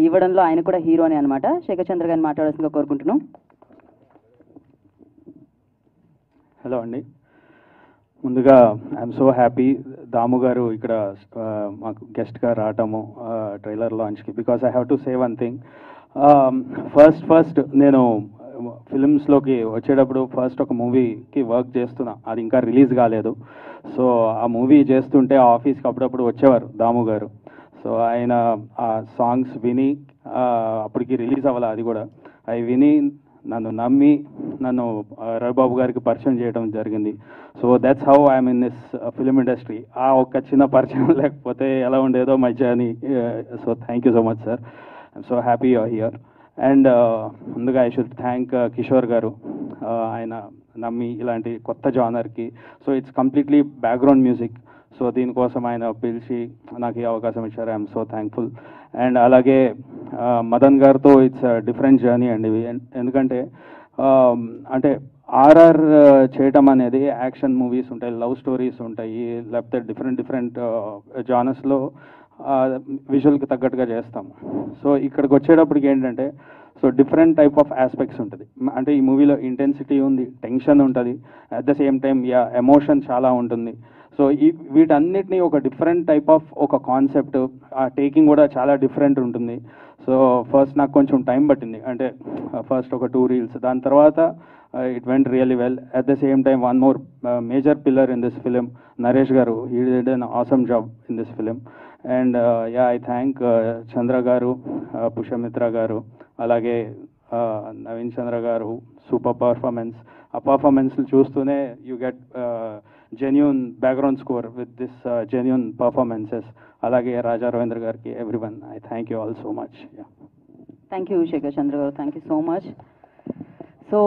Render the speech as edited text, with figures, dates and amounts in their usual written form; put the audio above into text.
ఇవ్వడంలో ఆయన కూడా హీరోనే అనమాట. శేఖర్ చంద్ర గారిని మాట్లాడాల్సిందిగా కోరుకుంటున్నాం. హలో అండి, ముందుగా ఐఎమ్ సో హ్యాపీ దాము గారు ఇక్కడ మాకు గెస్ట్గా రావటము ట్రైలర్ లాంచ్కి. Because I have to say one thing. First నేను ఫిల్మ్స్లోకి వచ్చేటప్పుడు ఫస్ట్ ఒక మూవీకి వర్క్ చేస్తున్నా, అది ఇంకా రిలీజ్ కాలేదు. సో ఆ మూవీ చేస్తుంటే ఆఫీస్కి అప్పుడప్పుడు వచ్చేవారు దాము గారు. సో ఆయన ఆ సాంగ్స్ విని అప్పటికి రిలీజ్ అవ్వాలి, అది కూడా అవి విని నన్ను నమ్మి నన్ను రవిబాబు గారికి పరిచయం చేయడం జరిగింది. So that's how I'm in this film industry. ఆ ఒక్క చిన్న పరిచయం లేకపోతే ఎలా ఉండేదో my journey. So thank you so much sir, I'm so happy you're here. And ముందుగా I should thank Kishore garu, ఆయన నమ్మి ఇలాంటి కొత్త జానర్కి, so it's completely background music, so దీనికోసం ఆయన పిలిచి నాకు ఈ అవకాశం ఇచ్చారు. I'm so thankful. అండ్ అలాగే మదన్ గారితో ఇట్స్ డిఫరెంట్ జర్నీ అండి. ఎందుకంటే అంటే ఆర్ఆర్ చేయటం అనేది యాక్షన్ మూవీస్ ఉంటాయి, లవ్ స్టోరీస్ ఉంటాయి, లేకపోతే డిఫరెంట్ జానర్స్లో విజువల్కి తగ్గట్టుగా చేస్తాము. సో ఇక్కడికి వచ్చేటప్పటికి ఏంటంటే so different type of aspects ఉంటుంది. అంటే ఈ మూవీలో ఇంటెన్సిటీ ఉంది, టెన్షన్ ఉంటుంది, at the same time emotion చాలా ఉంటుంది. సో వీటన్నిటిని ఒక డిఫరెంట్ టైప్ ఆఫ్ ఒక కాన్సెప్ట్, ఆ టేకింగ్ కూడా చాలా డిఫరెంట్ ఉంటుంది. సో ఫస్ట్ నాకు కొంచెం టైం పట్టింది, అంటే ఫస్ట్ ఒక 2 రీల్స్, దాని తర్వాత it went really well. At the same time one more major pillar in this film, Naresh గారు, he did an awesome job in this film. And I thank Chandra గారు, పుష్యమిత్ర గారు, అలాగే నవీన్ చంద్ర గారు, సూపర్ పర్ఫార్మెన్స్. ఆ పర్ఫార్మెన్స్లు చూస్తూనే you get genuine background score with this genuine performances. అలాగే రాజా రవీంద్ర గారికి, everyone, I thank you all so much. Thank you Shekhar Chandra గారు, thank you so much. So